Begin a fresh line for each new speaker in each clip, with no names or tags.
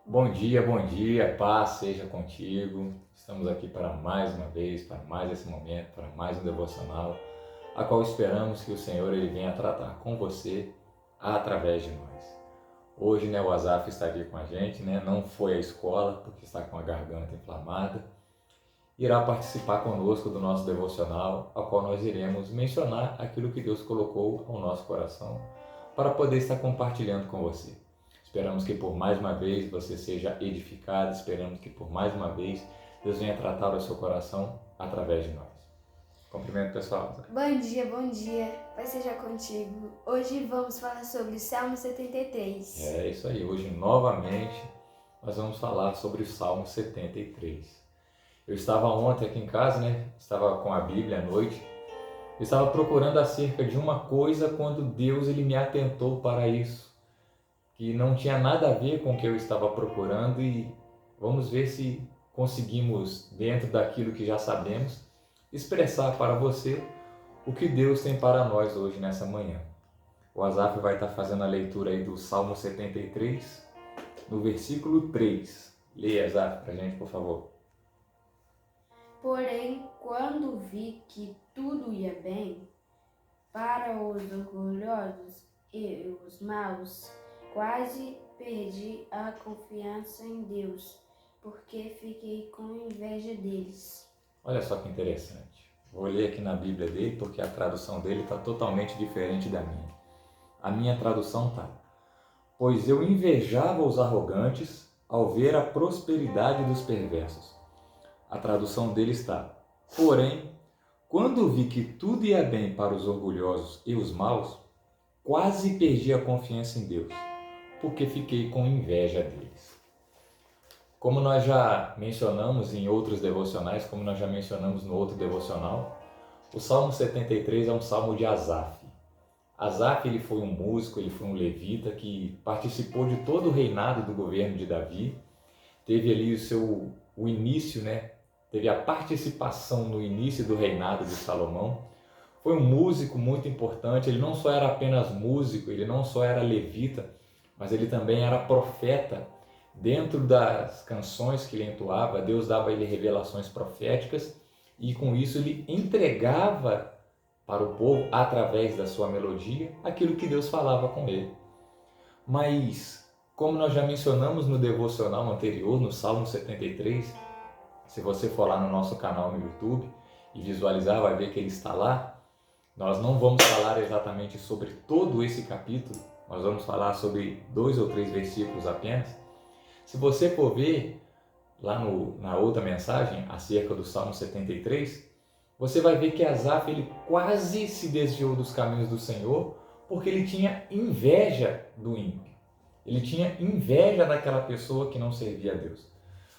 bom dia, paz seja contigo. Estamos aqui para mais uma vez, para mais esse momento, para mais um devocional, a qual esperamos que o Senhor ele venha tratar com você através de nós. Hoje, o Azaf está aqui com a gente, Não foi à escola porque está com a garganta inflamada. Irá participar conosco do nosso devocional, ao qual nós iremos mencionar aquilo que Deus colocou ao nosso coração para poder estar compartilhando com você. Esperamos que por mais uma vez você seja edificado, esperamos que por mais uma vez Deus venha tratar o seu coração através de nós. Cumprimento pessoal.
Bom dia, Paz seja contigo. Hoje vamos falar sobre o Salmo 73.
É isso aí, hoje novamente nós vamos falar sobre o Salmo 73. Eu estava ontem aqui em casa, Estava com a Bíblia à noite. Eu estava procurando acerca de uma coisa quando Deus ele me atentou para isso, que não tinha nada a ver com o que eu estava procurando, e vamos ver se conseguimos, dentro daquilo que já sabemos, expressar para você o que Deus tem para nós hoje nessa manhã. O Azaf vai estar fazendo a leitura aí do Salmo 73, no versículo 3. Leia, Azaf, para a gente, por favor.
Porém, quando vi que tudo ia bem para os orgulhosos e os maus, quase perdi a confiança em Deus, porque fiquei com inveja deles.
Olha só que interessante. Vou ler aqui na Bíblia dele, porque a tradução dele está totalmente diferente da minha. A minha tradução está: pois eu invejava os arrogantes ao ver a prosperidade dos perversos. A tradução dele está: porém, quando vi que tudo ia bem para os orgulhosos e os maus, quase perdi a confiança em Deus, porque fiquei com inveja deles. Como nós já mencionamos em outros devocionais, como nós já mencionamos no outro devocional, o Salmo 73 é um salmo de Asaf. Asaf ele foi um músico, ele foi um levita que participou de todo o reinado do governo de Davi, teve ali o início, teve a participação no início do reinado de Salomão. Foi um músico muito importante, ele não só era apenas músico, ele não só era levita, mas ele também era profeta. Dentro das canções que ele entoava, Deus dava a ele revelações proféticas, e com isso ele entregava para o povo, através da sua melodia, aquilo que Deus falava com ele. Mas, como nós já mencionamos no devocional anterior, no Salmo 73, se você for lá no nosso canal no YouTube e visualizar, vai ver que ele está lá. Nós não vamos falar exatamente sobre todo esse capítulo, nós vamos falar sobre 2 ou 3 versículos apenas. Se você for ver lá na outra mensagem, acerca do Salmo 73, você vai ver que Asaf ele quase se desviou dos caminhos do Senhor, porque ele tinha inveja do ímpio. Ele tinha inveja daquela pessoa que não servia a Deus.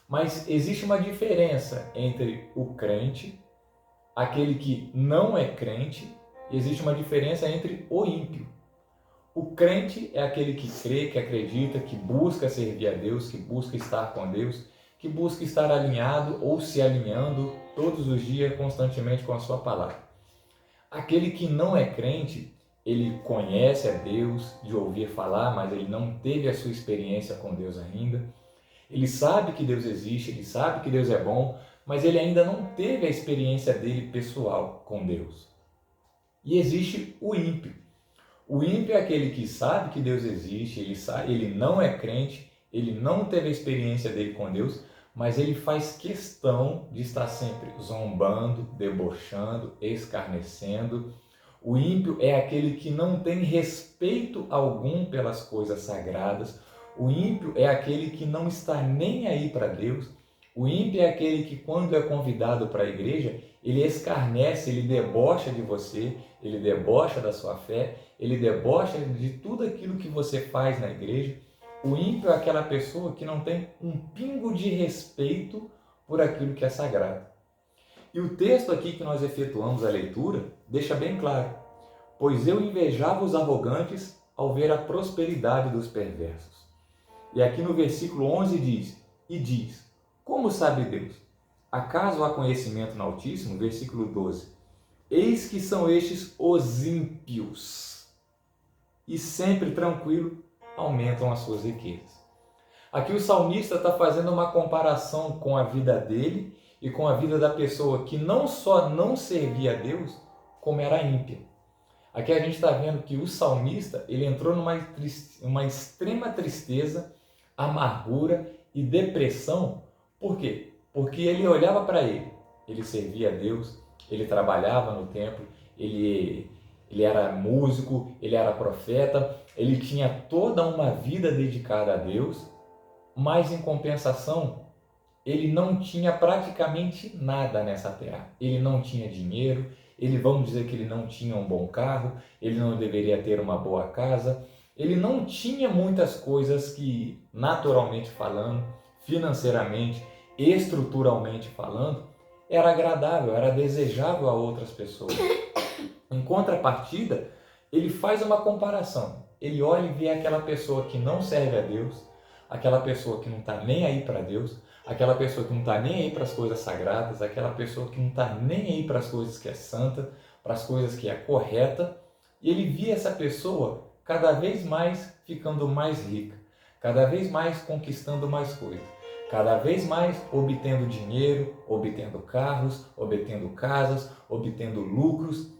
Mas existe uma diferença entre o crente, aquele que não é crente, e existe uma diferença entre o ímpio. O crente é aquele que crê, que acredita, que busca servir a Deus, que busca estar com Deus, que busca estar alinhado ou se alinhando todos os dias, constantemente com a sua palavra. Aquele que não é crente, ele conhece a Deus de ouvir falar, mas ele não teve a sua experiência com Deus ainda. Ele sabe que Deus existe, ele sabe que Deus é bom, mas ele ainda não teve a experiência dele pessoal com Deus. E existe o ímpio. O ímpio é aquele que sabe que Deus existe, ele não é crente, ele não teve a experiência dele com Deus, mas ele faz questão de estar sempre zombando, debochando, escarnecendo. O ímpio é aquele que não tem respeito algum pelas coisas sagradas. O ímpio é aquele que não está nem aí para Deus. O ímpio é aquele que, quando é convidado para a igreja, ele escarnece, ele debocha de você, ele debocha da sua fé, ele debocha de tudo aquilo que você faz na igreja. O ímpio é aquela pessoa que não tem um pingo de respeito por aquilo que é sagrado. E o texto aqui que nós efetuamos a leitura deixa bem claro: pois eu invejava os arrogantes ao ver a prosperidade dos perversos. E aqui no versículo 11 diz, como sabe Deus? Acaso há conhecimento no Altíssimo? Versículo 12, eis que são estes os ímpios, e sempre tranquilo aumentam as suas riquezas. Aqui o salmista está fazendo uma comparação com a vida dele e com a vida da pessoa que não só não servia a Deus, como era ímpia. Aqui a gente está vendo que o salmista ele entrou uma extrema tristeza, amargura e depressão. Por quê? Porque ele olhava para ele servia a Deus, ele trabalhava no templo, ele era músico, ele era profeta, ele tinha toda uma vida dedicada a Deus, mas em compensação, ele não tinha praticamente nada nessa terra. Ele não tinha dinheiro, vamos dizer que ele não tinha um bom carro, ele não deveria ter uma boa casa, ele não tinha muitas coisas que, naturalmente falando, financeiramente, estruturalmente falando, era agradável, era desejável a outras pessoas. Em contrapartida, ele faz uma comparação. Ele olha e vê aquela pessoa que não serve a Deus, aquela pessoa que não está nem aí para Deus, aquela pessoa que não está nem aí para as coisas sagradas, aquela pessoa que não está nem aí para as coisas que é santa, para as coisas que é correta. E ele via essa pessoa cada vez mais ficando mais rica, cada vez mais conquistando mais coisas, cada vez mais obtendo dinheiro, obtendo carros, obtendo casas, obtendo lucros.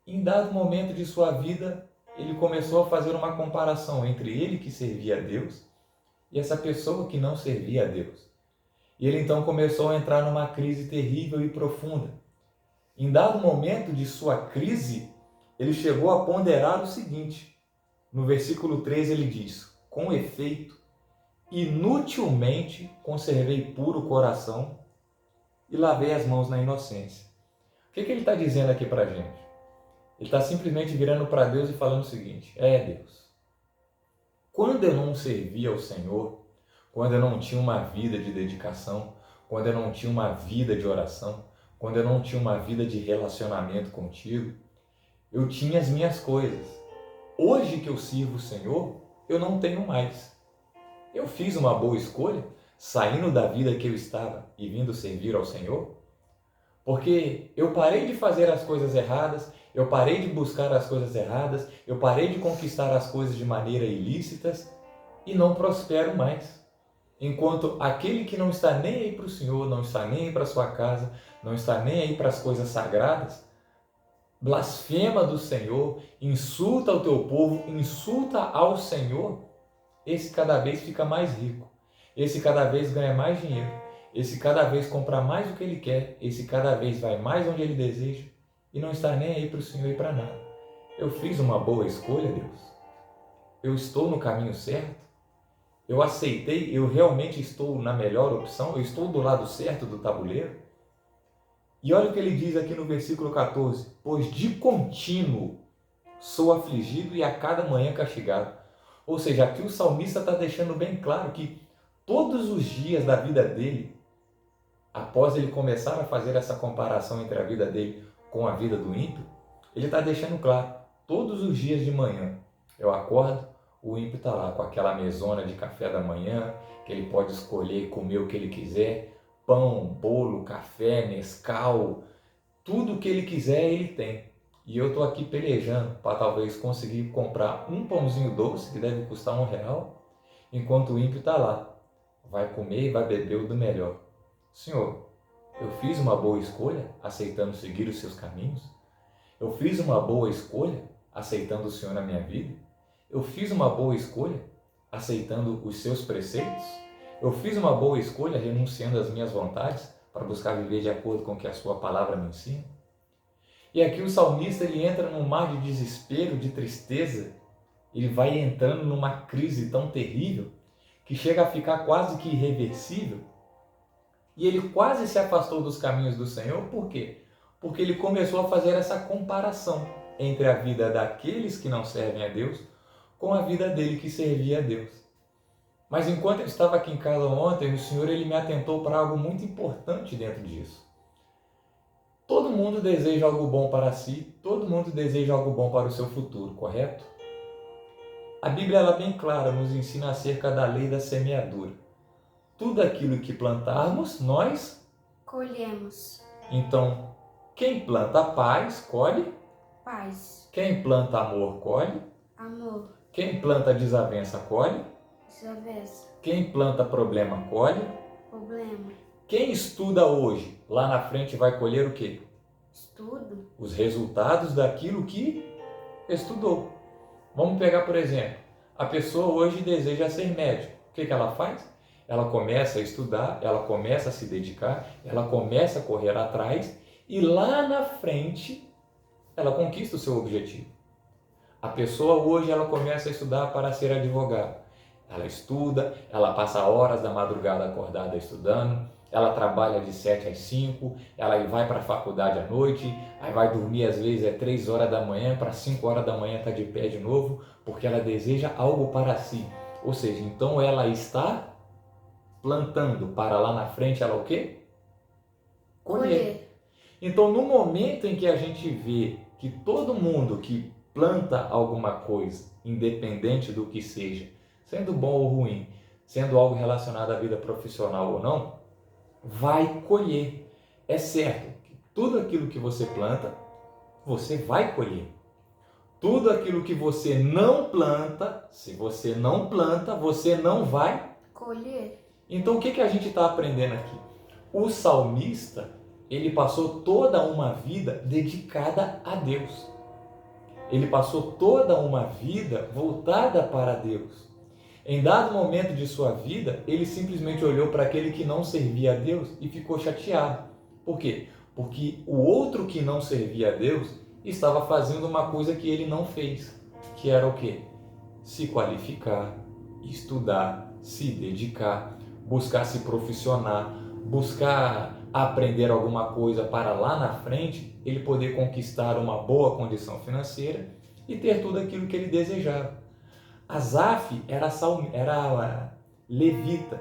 Em dado momento de sua vida, ele começou a fazer uma comparação entre ele que servia a Deus e essa pessoa que não servia a Deus. E ele então começou a entrar numa crise terrível e profunda. Em dado momento de sua crise, ele chegou a ponderar o seguinte. No versículo 3 ele diz: com efeito, inutilmente conservei puro o coração e lavei as mãos na inocência. O que ele está dizendo aqui para a gente? Ele está simplesmente virando para Deus e falando o seguinte: Deus, quando eu não servia ao Senhor, quando eu não tinha uma vida de dedicação, quando eu não tinha uma vida de oração, quando eu não tinha uma vida de relacionamento contigo, eu tinha as minhas coisas. Hoje que eu sirvo o Senhor, eu não tenho mais. Eu fiz uma boa escolha, saindo da vida que eu estava e vindo servir ao Senhor, porque eu parei de fazer as coisas erradas, eu parei de buscar as coisas erradas, eu parei de conquistar as coisas de maneira ilícitas e não prospero mais. Enquanto aquele que não está nem aí para o Senhor, não está nem aí para a sua casa, não está nem aí para as coisas sagradas, blasfema do Senhor, insulta o teu povo, insulta ao Senhor, esse cada vez fica mais rico, esse cada vez ganha mais dinheiro, esse cada vez compra mais o que ele quer, esse cada vez vai mais onde ele deseja e não está nem aí para o Senhor e para nada. Eu fiz uma boa escolha, Deus? Eu estou no caminho certo? Eu aceitei, eu realmente estou na melhor opção? Eu estou do lado certo do tabuleiro? E olha o que ele diz aqui no versículo 14: pois de contínuo sou afligido e a cada manhã castigado. Ou seja, aqui o salmista está deixando bem claro que todos os dias da vida dele, após ele começar a fazer essa comparação entre a vida dele com a vida do ímpio, ele está deixando claro, todos os dias de manhã eu acordo, o ímpio está lá com aquela mesona de café da manhã, que ele pode escolher e comer o que ele quiser, pão, bolo, café, Nescau, tudo o que ele quiser ele tem. E eu estou aqui pelejando para talvez conseguir comprar um pãozinho doce que deve custar R$1, enquanto o ímpio está lá, vai comer e vai beber o do melhor. Senhor, eu fiz uma boa escolha aceitando seguir os seus caminhos? Eu fiz uma boa escolha aceitando o Senhor na minha vida? Eu fiz uma boa escolha aceitando os seus preceitos? Eu fiz uma boa escolha renunciando às minhas vontades para buscar viver de acordo com o que a sua palavra me ensina? E aqui o salmista ele entra num mar de desespero, de tristeza, ele vai entrando numa crise tão terrível que chega a ficar quase que irreversível. E ele quase se afastou dos caminhos do Senhor, por quê? Porque ele começou a fazer essa comparação entre a vida daqueles que não servem a Deus com a vida dele que servia a Deus. Mas enquanto eu estava aqui em casa ontem, o Senhor ele me atentou para algo muito importante dentro disso. Todo mundo deseja algo bom para si, todo mundo deseja algo bom para o seu futuro, correto? A Bíblia ela é bem clara, nos ensina acerca da lei da semeadura. Tudo aquilo que plantarmos, nós
colhemos.
Então, quem planta paz, colhe.
Paz.
Quem planta amor, colhe.
Amor.
Quem planta desavença, colhe.
Vice-versa.
Quem planta problema colhe.
Problema.
Quem estuda hoje, lá na frente vai colher o quê?
Estudo.
Os resultados daquilo que estudou. Vamos pegar, por exemplo, a pessoa hoje deseja ser médico. O que ela faz? Ela começa a estudar, ela começa a se dedicar, ela começa a correr atrás e lá na frente ela conquista o seu objetivo. A pessoa hoje ela começa a estudar para ser advogado. Ela estuda, ela passa horas da madrugada acordada estudando, ela trabalha de 7 às 5, ela vai para a faculdade à noite, aí vai dormir às vezes 3 horas da manhã, para 5 horas da manhã está de pé de novo, porque ela deseja algo para si. Ou seja, então ela está plantando para lá na frente ela o quê? Colher. Então no momento em que a gente vê que todo mundo que planta alguma coisa, independente do que seja, sendo bom ou ruim, sendo algo relacionado à vida profissional ou não, vai colher. É certo que tudo aquilo que você planta, você vai colher. Tudo aquilo que você não planta, se você não planta, você não vai
colher.
Então o que a gente está aprendendo aqui? O salmista, ele passou toda uma vida dedicada a Deus. Ele passou toda uma vida voltada para Deus. Em dado momento de sua vida, ele simplesmente olhou para aquele que não servia a Deus e ficou chateado. Por quê? Porque o outro que não servia a Deus estava fazendo uma coisa que ele não fez, que era o quê? Se qualificar, estudar, se dedicar, buscar se profissionar, buscar aprender alguma coisa para lá na frente ele poder conquistar uma boa condição financeira e ter tudo aquilo que ele desejava. Asaf era levita,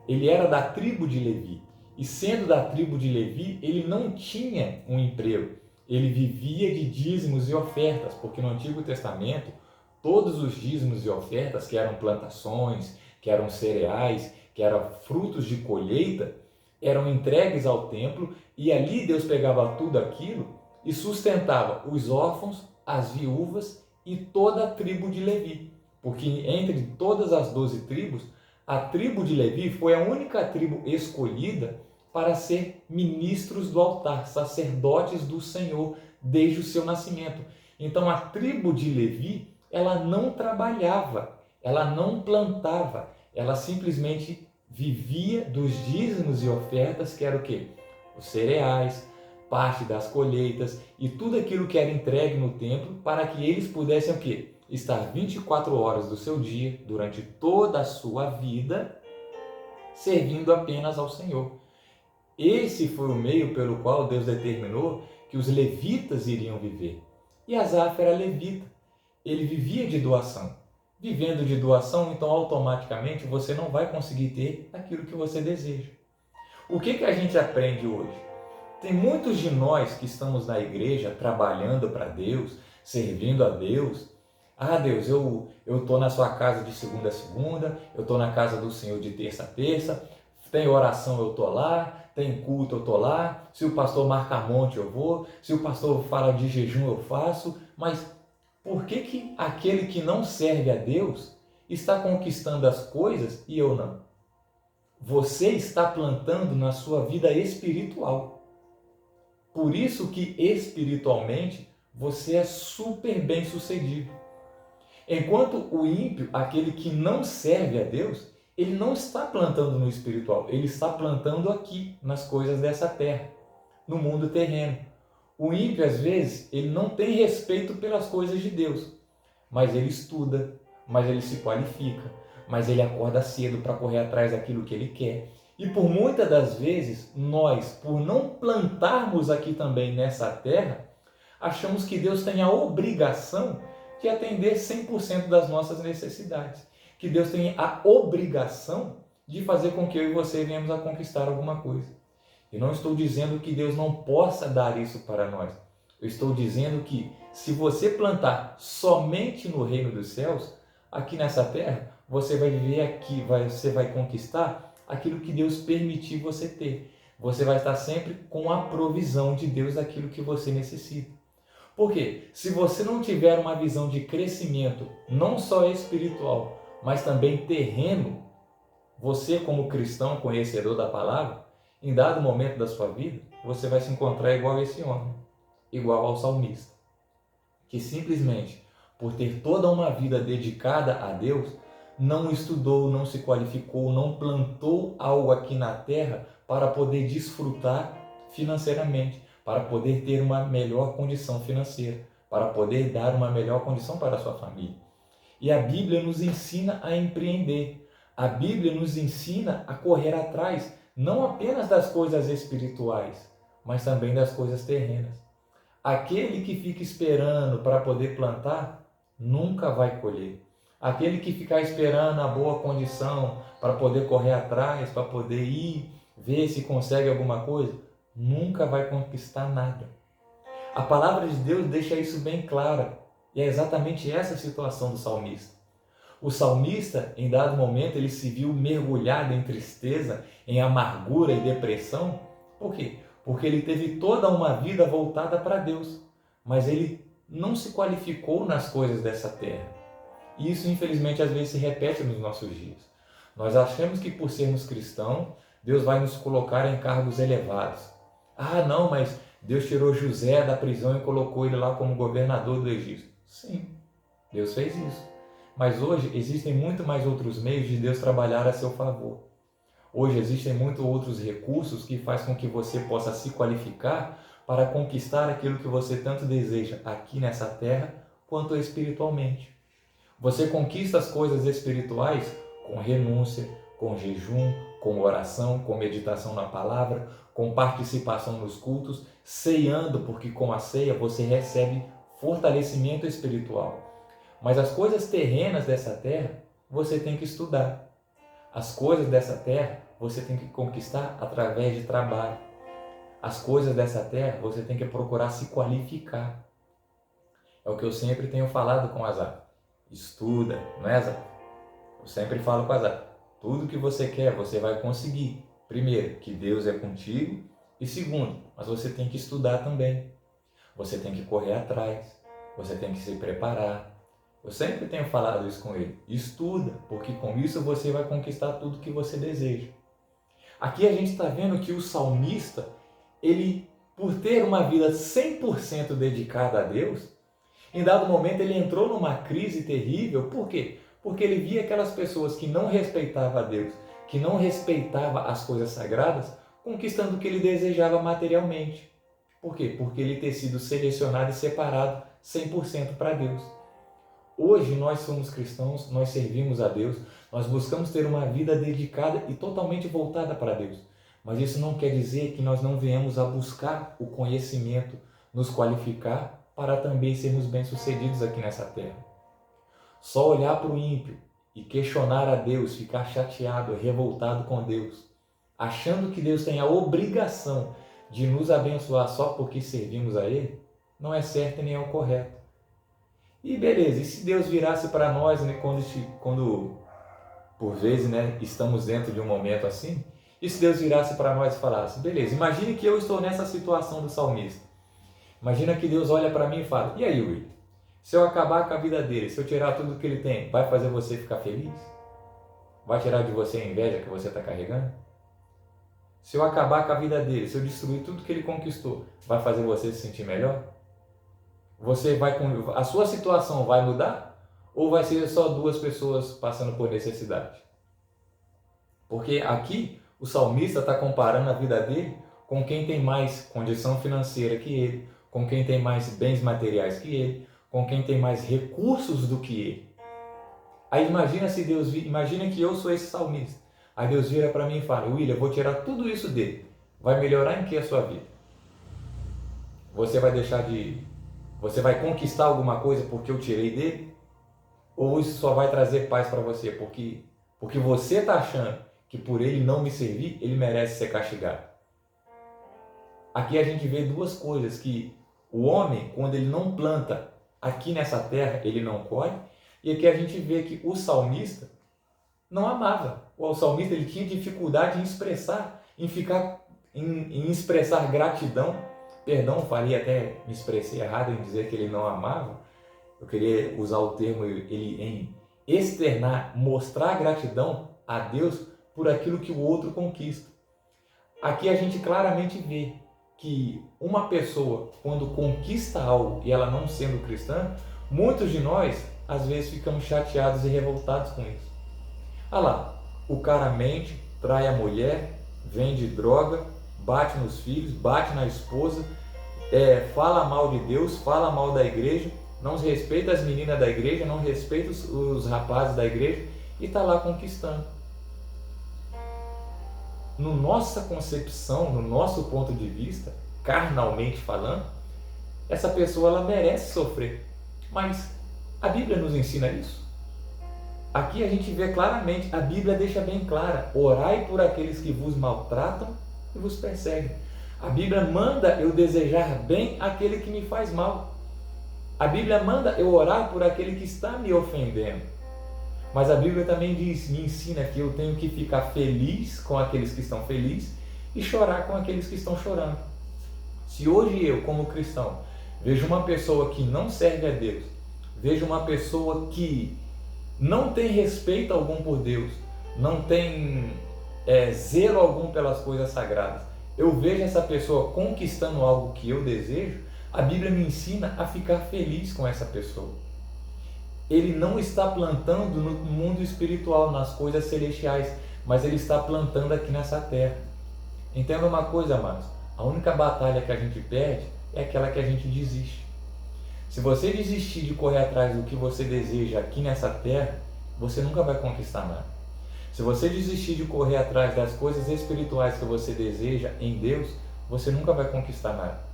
ele era da tribo de Levi, e sendo da tribo de Levi, ele não tinha um emprego, ele vivia de dízimos e ofertas, porque no Antigo Testamento, todos os dízimos e ofertas, que eram plantações, que eram cereais, que eram frutos de colheita, eram entregues ao templo, e ali Deus pegava tudo aquilo e sustentava os órfãos, as viúvas e toda a tribo de Levi. Porque entre todas as 12 tribos, a tribo de Levi foi a única tribo escolhida para ser ministros do altar, sacerdotes do Senhor, desde o seu nascimento. Então a tribo de Levi, ela não trabalhava, ela não plantava, ela simplesmente vivia dos dízimos e ofertas, que era o quê? Os cereais, parte das colheitas e tudo aquilo que era entregue no templo para que eles pudessem o quê? Estar 24 horas do seu dia, durante toda a sua vida, servindo apenas ao Senhor. Esse foi o meio pelo qual Deus determinou que os levitas iriam viver. E Asaf era levita, ele vivia de doação. Vivendo de doação, então automaticamente você não vai conseguir ter aquilo que você deseja. O que a gente aprende hoje? Tem muitos de nós que estamos na igreja trabalhando para Deus, servindo a Deus. Ah, Deus, eu estou na sua casa de segunda a segunda, eu estou na casa do Senhor de terça a terça, tem oração eu estou lá, tem culto eu estou lá, se o pastor marca monte eu vou, se o pastor fala de jejum eu faço, mas por que aquele que não serve a Deus está conquistando as coisas e eu não? Você está plantando na sua vida espiritual. Por isso que espiritualmente você é super bem sucedido. Enquanto o ímpio, aquele que não serve a Deus, ele não está plantando no espiritual, ele está plantando aqui, nas coisas dessa terra, no mundo terreno. O ímpio, às vezes, ele não tem respeito pelas coisas de Deus, mas ele estuda, mas ele se qualifica, mas ele acorda cedo para correr atrás daquilo que ele quer. E por muitas das vezes, nós, por não plantarmos aqui também nessa terra, achamos que Deus tem a obrigação de atender 100% das nossas necessidades, que Deus tem a obrigação de fazer com que eu e você venhamos a conquistar alguma coisa. Eu não estou dizendo que Deus não possa dar isso para nós. Eu estou dizendo que se você plantar somente no reino dos céus, aqui nessa terra, você vai viver aqui, você vai conquistar aquilo que Deus permitir você ter. Você vai estar sempre com a provisão de Deus daquilo que você necessita. Por quê? Se você não tiver uma visão de crescimento, não só espiritual, mas também terreno. Você, como cristão conhecedor da palavra, em dado momento da sua vida, você vai se encontrar igual a esse homem, igual ao salmista, que simplesmente, por ter toda uma vida dedicada a Deus, não estudou, não se qualificou, não plantou algo aqui na terra para poder desfrutar financeiramente, para poder ter uma melhor condição financeira, para poder dar uma melhor condição para a sua família. E a Bíblia nos ensina a empreender. A Bíblia nos ensina a correr atrás, não apenas das coisas espirituais, mas também das coisas terrenas. Aquele que fica esperando para poder plantar, nunca vai colher. Aquele que ficar esperando a boa condição para poder correr atrás, para poder ir, ver se consegue alguma coisa, nunca vai conquistar nada. A palavra de Deus deixa isso bem claro, e é exatamente essa a situação do salmista. O salmista, em dado momento, ele se viu mergulhado em tristeza, em amargura e depressão. Por quê? Porque ele teve toda uma vida voltada para Deus, mas ele não se qualificou nas coisas dessa terra. E isso, infelizmente, às vezes se repete nos nossos dias. Nós achamos que por sermos cristãos, Deus vai nos colocar em cargos elevados. Ah, não, mas Deus tirou José da prisão e colocou ele lá como governador do Egito. Sim, Deus fez isso. Mas hoje existem muito mais outros meios de Deus trabalhar a seu favor. Hoje existem muitos outros recursos que fazem com que você possa se qualificar para conquistar aquilo que você tanto deseja aqui nessa terra, quanto espiritualmente. Você conquista as coisas espirituais com renúncia, com jejum, com oração, com meditação na palavra, com participação nos cultos, ceando, porque com a ceia você recebe fortalecimento espiritual. Mas as coisas terrenas dessa terra, você tem que estudar. As coisas dessa terra, você tem que conquistar através de trabalho. As coisas dessa terra, você tem que procurar se qualificar. É o que eu sempre tenho falado com o Azar. Estuda, não é, Azar? Eu sempre falo com o Azar. Tudo que você quer, você vai conseguir. Primeiro, que Deus é contigo. E segundo, mas você tem que estudar também. Você tem que correr atrás. Você tem que se preparar. Eu sempre tenho falado isso com ele. Estuda, porque com isso você vai conquistar tudo que você deseja. Aqui a gente está vendo que o salmista, ele, por ter uma vida 100% dedicada a Deus, em dado momento ele entrou numa crise terrível. Por quê? Porque ele via aquelas pessoas que não respeitavam a Deus, que não respeitavam as coisas sagradas, conquistando o que ele desejava materialmente. Por quê? Porque ele ter sido selecionado e separado 100% para Deus. Hoje nós somos cristãos, nós servimos a Deus, nós buscamos ter uma vida dedicada e totalmente voltada para Deus. Mas isso não quer dizer que nós não venhamos a buscar o conhecimento, nos qualificar para também sermos bem-sucedidos aqui nessa terra. Só olhar para o ímpio e questionar a Deus, ficar chateado, revoltado com Deus, achando que Deus tem a obrigação de nos abençoar só porque servimos a Ele, não é certo e nem é o correto. E beleza, e se Deus virasse para nós, né, quando por vezes, né, estamos dentro de um momento assim, e se Deus virasse para nós e falasse, beleza, imagine que eu estou nessa situação do salmista. Imagina que Deus olha para mim e fala, e aí, Will, se eu acabar com a vida dele, se eu tirar tudo que ele tem, vai fazer você ficar feliz? Vai tirar de você a inveja que você está carregando? Se eu acabar com a vida dele, se eu destruir tudo que ele conquistou, vai fazer você se sentir melhor? A sua situação vai mudar? Ou vai ser só duas pessoas passando por necessidade? Porque aqui o salmista está comparando a vida dele com quem tem mais condição financeira que ele, com quem tem mais bens materiais que ele, com quem tem mais recursos do que ele. Aí imagina que eu sou esse salmista. Aí Deus vira para mim e fala, William, eu vou tirar tudo isso dele. Vai melhorar em que a sua vida? Você vai conquistar alguma coisa porque eu tirei dele? Ou isso só vai trazer paz para você? Porque você está achando que por ele não me servir, ele merece ser castigado. Aqui a gente vê duas coisas, que o homem, quando ele não planta aqui nessa terra, ele não colhe. E aqui a gente vê que o salmista não amava. O salmista ele tinha dificuldade em expressar, em expressar gratidão. Perdão, falei até, me expressei errado em dizer que ele não amava. Eu queria usar o termo ele em externar, mostrar gratidão a Deus por aquilo que o outro conquista. Aqui a gente claramente vê que uma pessoa, quando conquista algo e ela não sendo cristã, muitos de nós, às vezes, ficamos chateados e revoltados com isso. Ah lá, o cara mente, trai a mulher, vende droga, bate nos filhos, bate na esposa, fala mal de Deus, fala mal da igreja, não respeita as meninas da igreja, não respeita os rapazes da igreja e está lá conquistando. No nossa concepção, no nosso ponto de vista, carnalmente falando, essa pessoa ela merece sofrer. Mas a Bíblia nos ensina isso? Aqui a gente vê claramente, a Bíblia deixa bem clara: orai por aqueles que vos maltratam e vos perseguem. A Bíblia manda eu desejar bem àquele que me faz mal. A Bíblia manda eu orar por aquele que está me ofendendo. Mas a Bíblia também me ensina que eu tenho que ficar feliz com aqueles que estão felizes e chorar com aqueles que estão chorando. Se hoje eu, como cristão, vejo uma pessoa que não serve a Deus, vejo uma pessoa que não tem respeito algum por Deus, não tem zelo algum pelas coisas sagradas, eu vejo essa pessoa conquistando algo que eu desejo, a Bíblia me ensina a ficar feliz com essa pessoa. Ele não está plantando no mundo espiritual, nas coisas celestiais, mas ele está plantando aqui nessa terra. Entenda uma coisa, amados, a única batalha que a gente perde é aquela que a gente desiste. Se você desistir de correr atrás do que você deseja aqui nessa terra, você nunca vai conquistar nada. Se você desistir de correr atrás das coisas espirituais que você deseja em Deus, você nunca vai conquistar nada.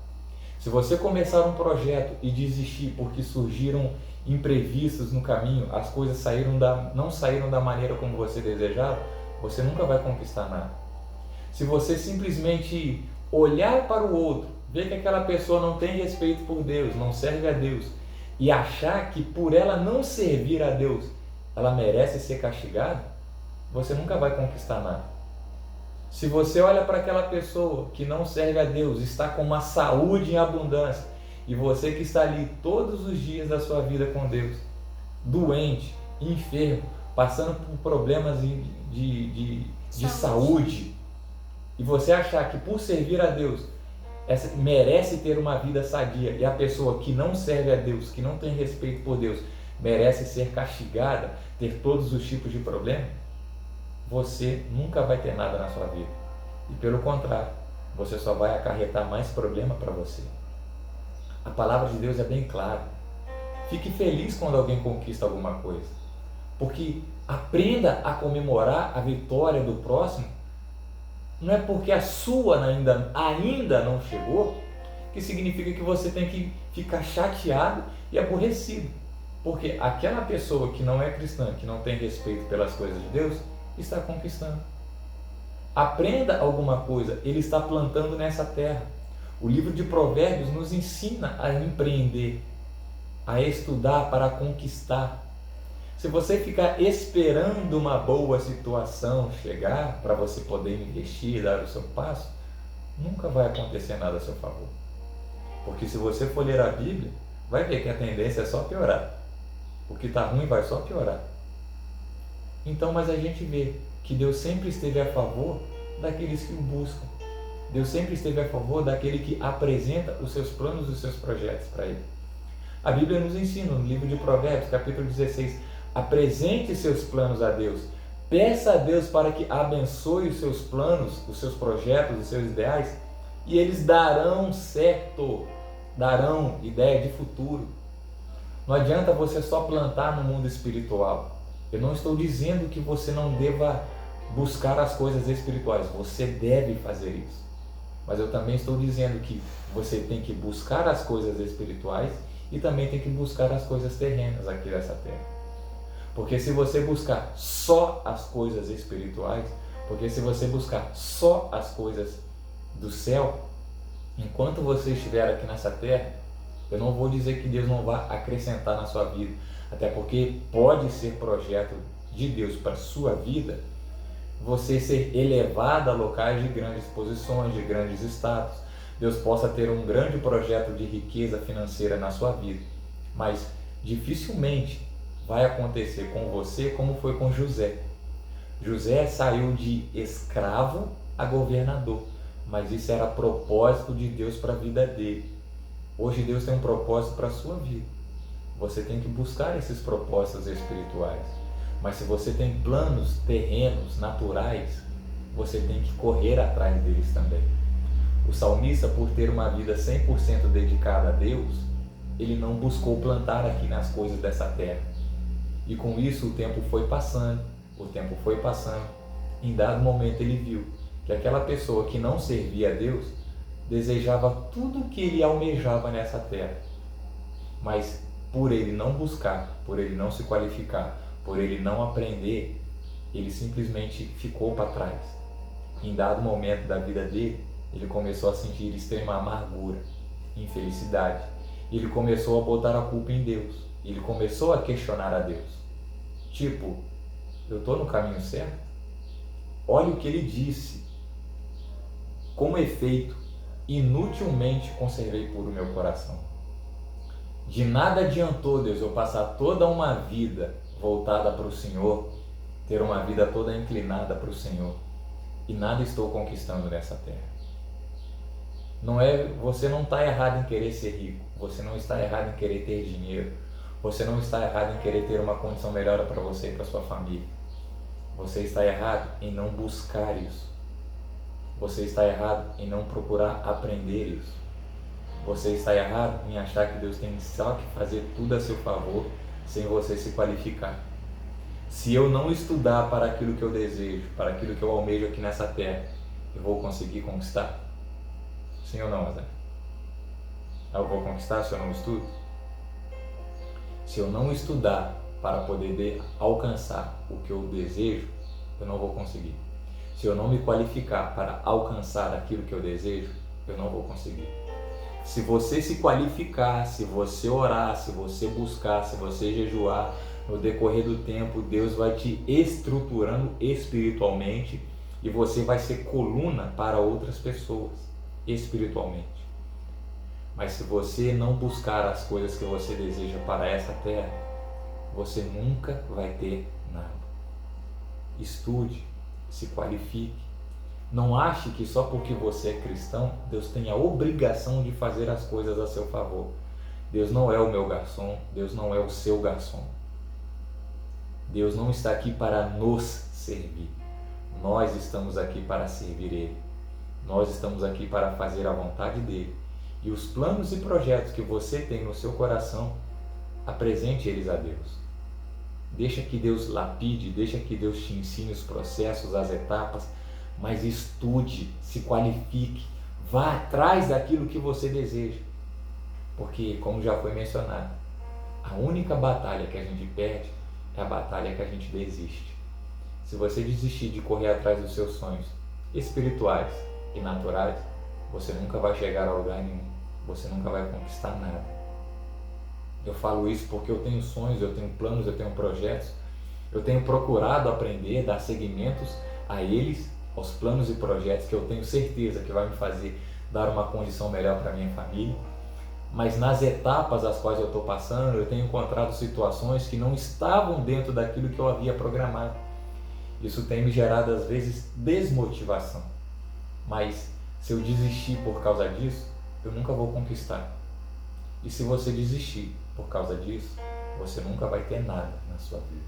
Se você começar um projeto e desistir porque surgiram imprevistos no caminho, as coisas não saíram da maneira como você desejava, você nunca vai conquistar nada. Se você simplesmente olhar para o outro, ver que aquela pessoa não tem respeito por Deus, não serve a Deus, e achar que por ela não servir a Deus, ela merece ser castigada, você nunca vai conquistar nada. Se você olha para aquela pessoa que não serve a Deus, está com uma saúde em abundância, e você que está ali todos os dias da sua vida com Deus, doente, enfermo, passando por problemas de saúde, e você achar que por servir a Deus, merece ter uma vida sadia, e a pessoa que não serve a Deus, que não tem respeito por Deus, merece ser castigada, ter todos os tipos de problemas, você nunca vai ter nada na sua vida. E pelo contrário, você só vai acarretar mais problema para você. A palavra de Deus é bem clara. Fique feliz quando alguém conquista alguma coisa, porque aprenda a comemorar a vitória do próximo. Não é porque a sua ainda não chegou que significa que você tem que ficar chateado e aborrecido, porque aquela pessoa que não é cristã, que não tem respeito pelas coisas de Deus, está conquistando. Aprenda alguma coisa, ele está plantando nessa terra. O livro de Provérbios nos ensina a empreender, a estudar para conquistar. Se você ficar esperando uma boa situação chegar para você poder investir e dar o seu passo, nunca vai acontecer nada a seu favor. Porque se você for ler a Bíblia, vai ver que a tendência é só piorar. O que está ruim vai só piorar. Então, mas a gente vê que Deus sempre esteve a favor daqueles que o buscam. Deus sempre esteve a favor daquele que apresenta os seus planos e os seus projetos para ele. A Bíblia nos ensina no livro de Provérbios, capítulo 16, apresente seus planos a Deus. Peça a Deus para que abençoe os seus planos, os seus projetos, os seus ideais, e eles darão certo, darão ideia de futuro. Não adianta você só plantar no mundo espiritual. Eu não estou dizendo que você não deva buscar as coisas espirituais, você deve fazer isso. Mas eu também estou dizendo que você tem que buscar as coisas espirituais e também tem que buscar as coisas terrenas aqui nessa terra. Porque se você buscar só as coisas espirituais, porque se você buscar só as coisas do céu, enquanto você estiver aqui nessa terra, eu não vou dizer que Deus não vai acrescentar na sua vida, até porque pode ser projeto de Deus para a sua vida, você ser elevado a locais de grandes posições, de grandes status. Deus possa ter um grande projeto de riqueza financeira na sua vida, mas dificilmente vai acontecer com você como foi com José. José saiu de escravo a governador, mas isso era propósito de Deus para a vida dele. Hoje Deus tem um propósito para a sua vida. Você tem que buscar esses propósitos espirituais. Mas se você tem planos terrenos, naturais, você tem que correr atrás deles também. O salmista, por ter uma vida 100% dedicada a Deus, ele não buscou plantar aqui nas coisas dessa terra. E com isso o tempo foi passando, Em dado momento ele viu que aquela pessoa que não servia a Deus desejava tudo o que ele almejava nessa terra. Mas por ele não buscar, por ele não se qualificar, por ele não aprender, ele simplesmente ficou para trás. Em dado momento da vida dele, ele começou a sentir extrema amargura, infelicidade. Ele começou a botar a culpa em Deus. Ele começou a questionar a Deus. Tipo, eu estou no caminho certo? Olha o que ele disse. Com efeito, inutilmente conservei puro o meu coração. De nada adiantou, Deus, eu passar toda uma vida voltada para o Senhor, ter uma vida toda inclinada para o Senhor, e nada estou conquistando nessa terra. Você não está errado em querer ser rico, você não está errado em querer ter dinheiro, você não está errado em querer ter uma condição melhor para você e para sua família. Você está errado em não buscar isso. Você está errado em não procurar aprender isso. Você está errado em achar que Deus tem só que fazer tudo a seu favor sem você se qualificar. Se eu não estudar para aquilo que eu desejo, para aquilo que eu almejo aqui nessa terra, eu vou conseguir conquistar? Sim ou não, Azar? Eu vou conquistar se eu não estudo? Se eu não estudar para poder alcançar o que eu desejo, eu não vou conseguir. Se eu não me qualificar para alcançar aquilo que eu desejo, eu não vou conseguir. Se você se qualificar, se você orar, se você buscar, se você jejuar, no decorrer do tempo, Deus vai te estruturando espiritualmente e você vai ser coluna para outras pessoas espiritualmente. Mas se você não buscar as coisas que você deseja para essa terra, você nunca vai ter nada. Estude, se qualifique. Não ache que só porque você é cristão, Deus tem a obrigação de fazer as coisas a seu favor. Deus não é o meu garçom, Deus não é o seu garçom. Deus não está aqui para nos servir. Nós estamos aqui para servir Ele. Nós estamos aqui para fazer a vontade dEle. E os planos e projetos que você tem no seu coração, apresente eles a Deus. Deixa que Deus lapide, deixa que Deus te ensine os processos, as etapas, mas estude, se qualifique, vá atrás daquilo que você deseja. Porque, como já foi mencionado, a única batalha que a gente perde é a batalha que a gente desiste. Se você desistir de correr atrás dos seus sonhos espirituais e naturais, você nunca vai chegar a lugar nenhum, você nunca vai conquistar nada. Eu falo isso porque eu tenho sonhos, eu tenho planos, eu tenho projetos, eu tenho procurado aprender, dar seguimentos a eles, aos planos e projetos que eu tenho certeza que vai me fazer dar uma condição melhor para minha família. Mas nas etapas às quais eu estou passando, eu tenho encontrado situações que não estavam dentro daquilo que eu havia programado. Isso tem me gerado às vezes desmotivação. Mas se eu desistir por causa disso, eu nunca vou conquistar. E se você desistir por causa disso, você nunca vai ter nada na sua vida.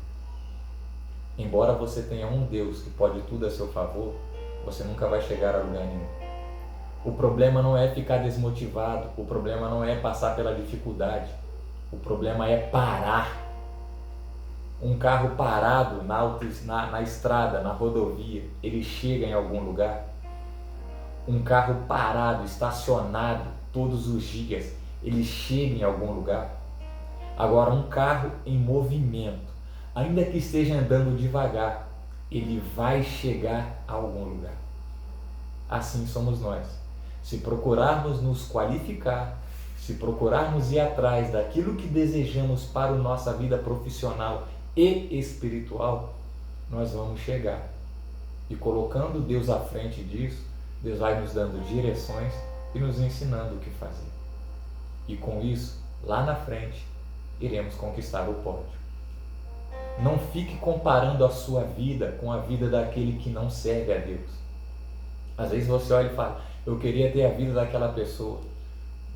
Embora você tenha um Deus que pode tudo a seu favor, você nunca vai chegar a lugar nenhum. O problema não é ficar desmotivado, o problema não é passar pela dificuldade, o problema é parar. Um carro parado na estrada, na rodovia, ele chega em algum lugar? Um carro parado, estacionado todos os dias, ele chega em algum lugar? Agora, um carro em movimento, ainda que esteja andando devagar, ele vai chegar a algum lugar. Assim somos nós. Se procurarmos nos qualificar, se procurarmos ir atrás daquilo que desejamos para a nossa vida profissional e espiritual, nós vamos chegar. E colocando Deus à frente disso, Deus vai nos dando direções e nos ensinando o que fazer. E com isso, lá na frente, iremos conquistar o pódio. Não fique comparando a sua vida com a vida daquele que não serve a Deus. Às vezes você olha e fala, eu queria ter a vida daquela pessoa.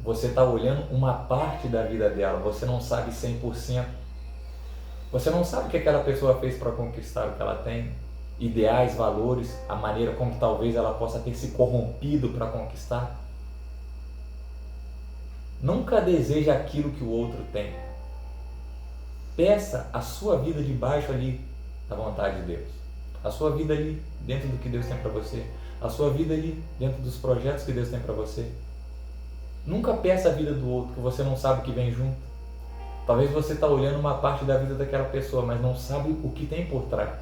Você está olhando uma parte da vida dela, você não sabe 100%. Você não sabe o que aquela pessoa fez para conquistar o que ela tem, ideais, valores, a maneira como talvez ela possa ter se corrompido para conquistar. Nunca deseje aquilo que o outro tem. Peça a sua vida debaixo ali da vontade de Deus. A sua vida ali dentro do que Deus tem para você. A sua vida ali dentro dos projetos que Deus tem para você. Nunca peça a vida do outro que você não sabe o que vem junto. Talvez você está olhando uma parte da vida daquela pessoa, mas não sabe o que tem por trás.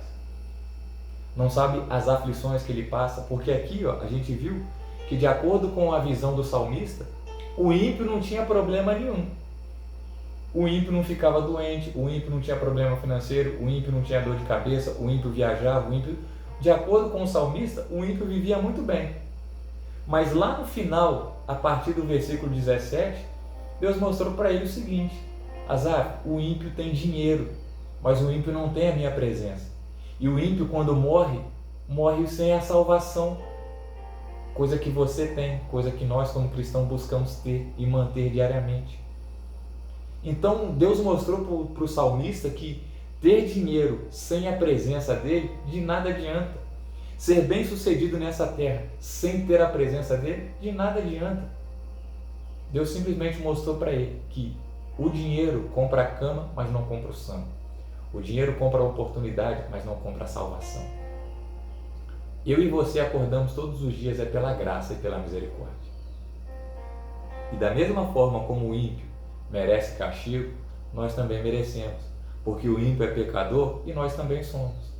Não sabe as aflições que ele passa, porque aqui a gente viu que, de acordo com a visão do salmista, o ímpio não tinha problema nenhum. O ímpio não ficava doente, o ímpio não tinha problema financeiro, o ímpio não tinha dor de cabeça, o ímpio viajava, o ímpio... De acordo com o salmista, o ímpio vivia muito bem. Mas lá no final, a partir do versículo 17, Deus mostrou para ele o seguinte: Asaf, o ímpio tem dinheiro, mas o ímpio não tem a minha presença. E o ímpio, quando morre, morre sem a salvação. Coisa que você tem, coisa que nós como cristãos buscamos ter e manter diariamente. Então Deus mostrou para o salmista que ter dinheiro sem a presença dele, de nada adianta. Ser bem sucedido nessa terra sem ter a presença dele, de nada adianta. Deus simplesmente mostrou para ele que o dinheiro compra a cama, mas não compra o sangue. O dinheiro compra a oportunidade, mas não compra a salvação. Eu e você acordamos todos os dias pela graça e pela misericórdia. E da mesma forma como o ímpio merece castigo, nós também merecemos, porque o ímpio é pecador e nós também somos.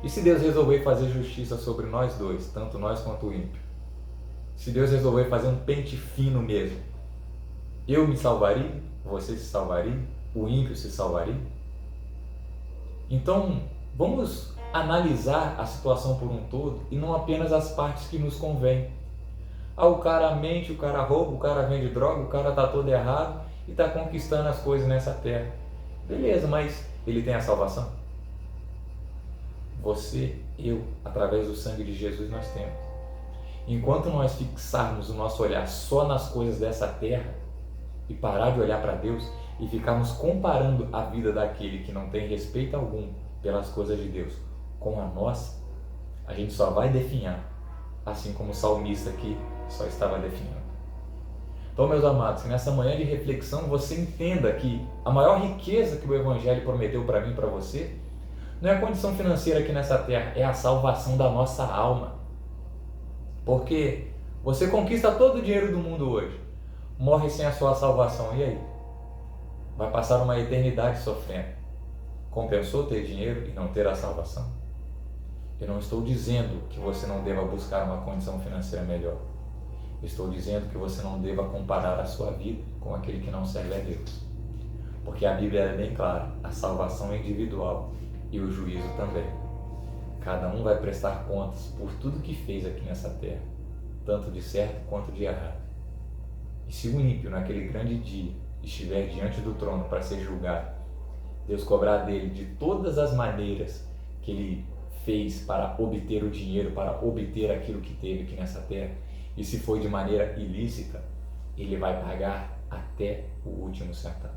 E se Deus resolver fazer justiça sobre nós dois, tanto nós quanto o ímpio? Se Deus resolver fazer um pente fino mesmo, eu me salvaria? Você se salvaria? O ímpio se salvaria? Então, vamos analisar a situação por um todo e não apenas as partes que nos convêm. O cara mente, o cara rouba, o cara vende droga, o cara está todo errado e está conquistando as coisas nessa terra. Beleza, mas ele tem a salvação? Você, eu, através do sangue de Jesus nós temos. Enquanto nós fixarmos o nosso olhar só nas coisas dessa terra e parar de olhar para Deus e ficarmos comparando a vida daquele que não tem respeito algum pelas coisas de Deus com a nossa, a gente só vai definhar, assim como o salmista aqui só estava definhando. Então, meus amados, que nessa manhã de reflexão você entenda que a maior riqueza que o Evangelho prometeu para mim e para você não é a condição financeira aqui nessa terra, é a salvação da nossa alma. Porque você conquista todo o dinheiro do mundo hoje, morre sem a sua salvação, e aí? Vai passar uma eternidade sofrendo. Compensou ter dinheiro e não ter a salvação? Eu não estou dizendo que você não deva buscar uma condição financeira melhor. Eu estou dizendo que você não deva comparar a sua vida com aquele que não serve a Deus. Porque a Bíblia é bem clara, a salvação é individual e o juízo também. Cada um vai prestar contas por tudo que fez aqui nessa terra, tanto de certo quanto de errado. E se o ímpio, naquele grande dia, estiver diante do trono para ser julgado, Deus cobrar dele de todas as maneiras que ele fez para obter o dinheiro, para obter aquilo que teve aqui nessa terra, e se foi de maneira ilícita, ele vai pagar até o último centavo.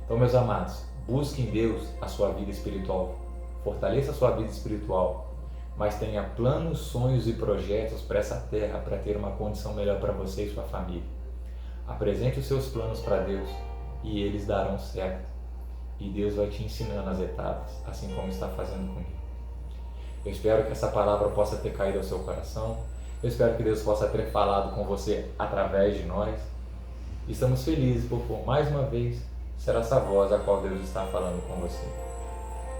Então, meus amados, busque em Deus a sua vida espiritual, fortaleça a sua vida espiritual, mas tenha planos, sonhos e projetos para essa terra, para ter uma condição melhor para você e sua família. Apresente os seus planos para Deus e eles darão certo. E Deus vai te ensinando as etapas, assim como está fazendo comigo. Eu espero que essa palavra possa ter caído ao seu coração. Eu espero que Deus possa ter falado com você através de nós. Estamos felizes por mais uma vez ser essa voz a qual Deus está falando com você.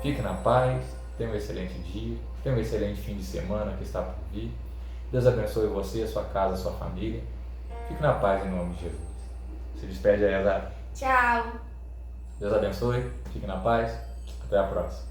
Fique na paz, tenha um excelente dia, tenha um excelente fim de semana que está por vir. Deus abençoe você, a sua casa, a sua família. Fique na paz em nome de Jesus. Se despede aí, Azar.
Tchau.
Deus abençoe, fique na paz. Até a próxima.